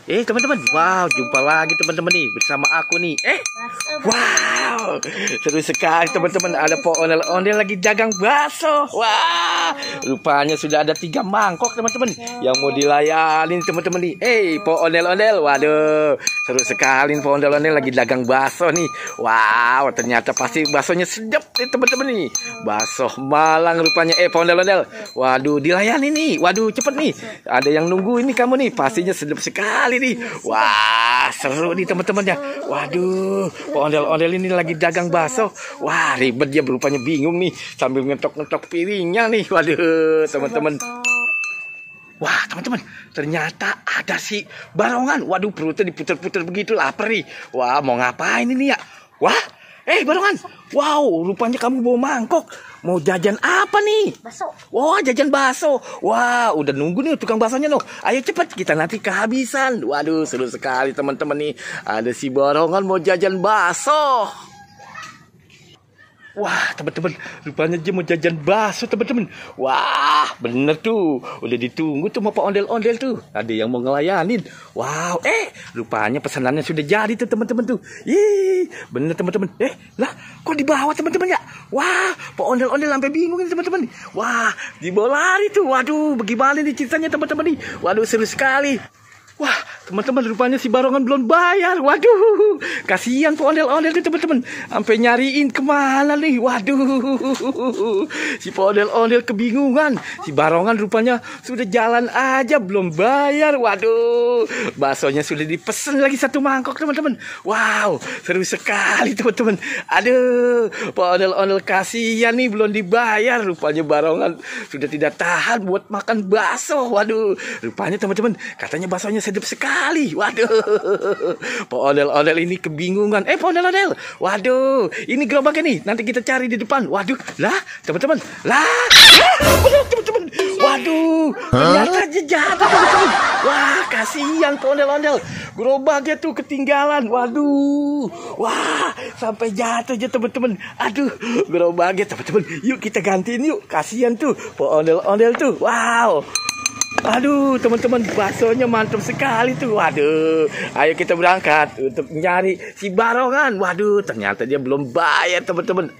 Teman-teman, wow, jumpa lagi teman-teman nih bersama aku nih. Wow, seru sekali teman-teman. Ada po ondel-ondel lagi dagang bakso. Wah, rupanya sudah ada 3 mangkok teman-teman yang mau dilayani teman-teman nih. Po ondel-ondel, waduh, seru sekali po ondel-ondel lagi dagang bakso nih. Wow, ternyata pasti baksonya sedap nih teman-teman nih. Bakso Malang rupanya. Po ondel-ondel, waduh, dilayani nih. Waduh, cepet nih. Ada yang nunggu ini kamu nih. Pastinya sedap sekali nih. Wah, seru nih teman-teman ya. Waduh, ondel-ondel ini lagi dagang bakso. Wah, ribet dia, berupanya bingung nih sambil ngetok-ngetok piringnya nih. Waduh, teman-teman. Wah, teman-teman, ternyata ada si Barongan. Waduh, perutnya diputer-puter begitu, lapar nih. Wah, mau ngapain ini ya? Wah, Barongan. Wow, rupanya kamu bawa mangkok. Mau jajan apa nih? Bakso. Wah, jajan bakso. Wah, udah nunggu nih tukang baksonya loh. Ayo cepet, kita nanti kehabisan. Waduh, seru sekali teman-teman nih. Ada si Barongan mau jajan bakso. Wah, teman-teman, rupanya dia mau jajan bakso, teman-teman. Wah, bener tuh. Udah ditunggu tuh mau Pak Ondel-Ondel tuh. Ada yang mau ngelayanin. Wow, rupanya pesanannya sudah jadi tuh, teman-teman tuh. Bener teman-teman. Lah, kok di bawah teman-teman ya? Wah, Pak Ondel-Ondel sampai bingung nih, teman-teman. Wah, dibawa lari tuh. Waduh, bagaimana nih ceritanya, teman-teman nih? Waduh, seru sekali. Wah, teman-teman, rupanya si Barongan belum bayar. Waduh, kasihan Pak Ondel-Ondel nih teman-teman. Sampai nyariin kemana nih. Waduh, si Pak Ondel-Ondel kebingungan. Si Barongan rupanya sudah jalan aja belum bayar. Waduh, baksonya sudah dipesen lagi 1 mangkok teman-teman. Wow, seru sekali teman-teman. Aduh, Pak Ondel-Ondel kasihan nih belum dibayar. Rupanya Barongan sudah tidak tahan buat makan bakso. Waduh, rupanya teman-teman, katanya baksonya sedap sekali. Waduh, Pak Ondel-Ondel ini kebingungan. Pak Ondel-Ondel, waduh, ini gerobaknya nih. Nanti kita cari di depan. Waduh, lah, teman-teman, teman-teman. Waduh, ternyata jatuh teman-teman. Wah, kasihan Pak Ondel-Ondel. Gerobaknya tuh ketinggalan. Waduh, wah, sampai jatuh aja teman-teman. Aduh, gerobaknya teman-teman. Yuk kita gantiin yuk. Kasihan tuh Pak Ondel-Ondel tuh. Wow. Aduh, teman-teman, baksonya mantap sekali tuh. Waduh, ayo kita berangkat untuk nyari si Barongan. Waduh, ternyata dia belum bayar, teman-teman.